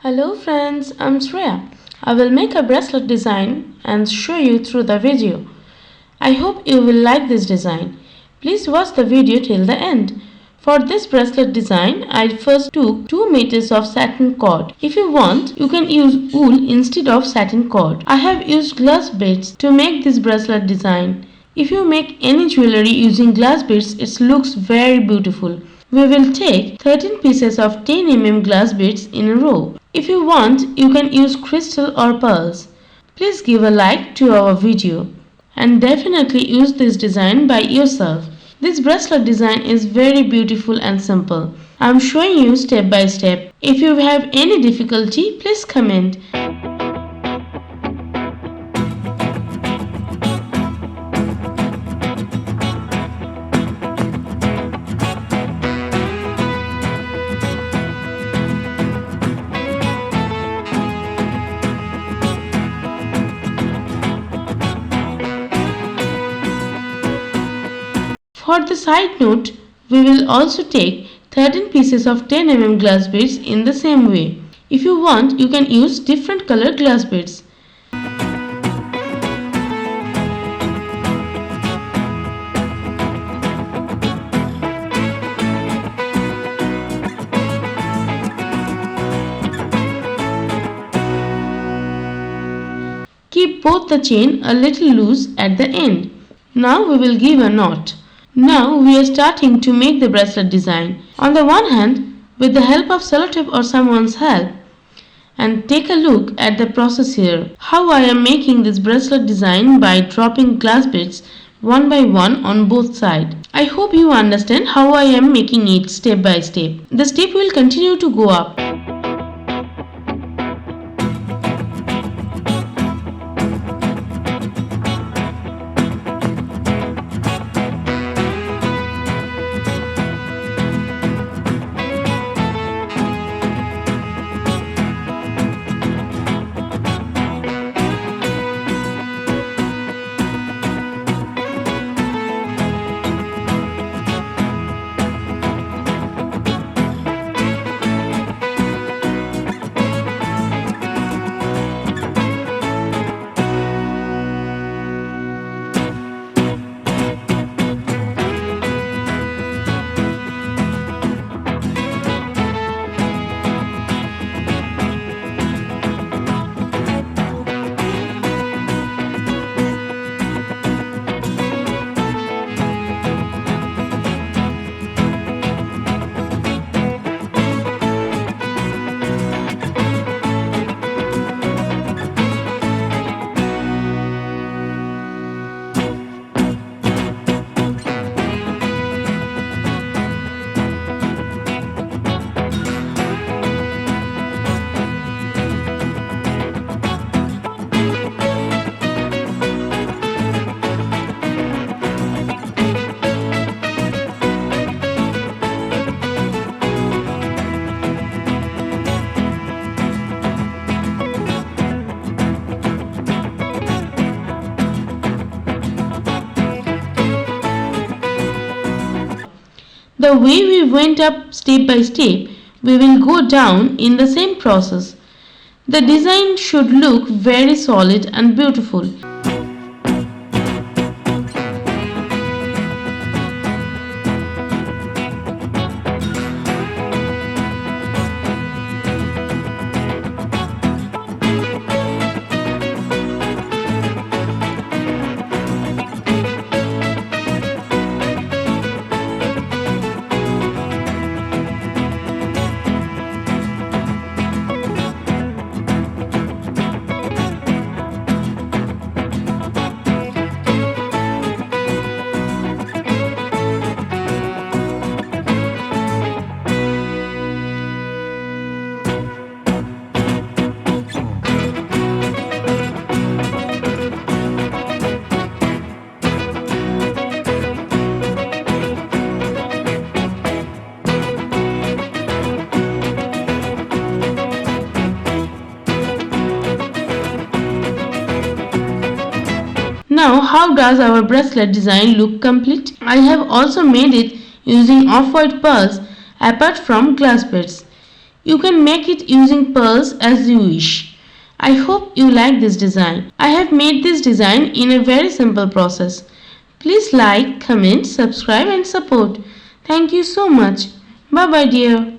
Hello friends, I'm Shreya. I will make a bracelet design and show you through the video. I hope you will like this design. Please watch the video till the end. For this bracelet design, I first took 2 meters of satin cord. If you want, you can use wool instead of satin cord. I have used glass beads to make this bracelet design. If you make any jewelry using glass beads, it looks very beautiful. We will take 13 pieces of 10 mm glass beads in a row. If you want, you can use crystal or pearls. Please give a like to our video and definitely use this design by yourself. This bracelet design is very beautiful and simple. I am showing you step by step. If you have any difficulty, please comment. For the side note, we will also take 13 pieces of 10 mm glass beads in the same way. If you want, you can use different colored glass beads. Keep both the chain a little loose at the end. Now we will give a knot. Now we are starting to make the bracelet design. On the one hand, with the help of sellotape or someone's help, and take a look at the process here. How I am making this bracelet design by dropping glass beads one by one on both sides. I hope you understand how I am making it step by step. The step will continue to go up. The way we went up step by step, we will go down in the same process. The design should look very solid and beautiful. Now, how does our bracelet design look complete? I have also made it using off-white pearls apart from glass beads. You can make it using pearls as you wish. I hope you like this design. I have made this design in a very simple process. Please like, comment, subscribe and support. Thank you so much. Bye bye dear.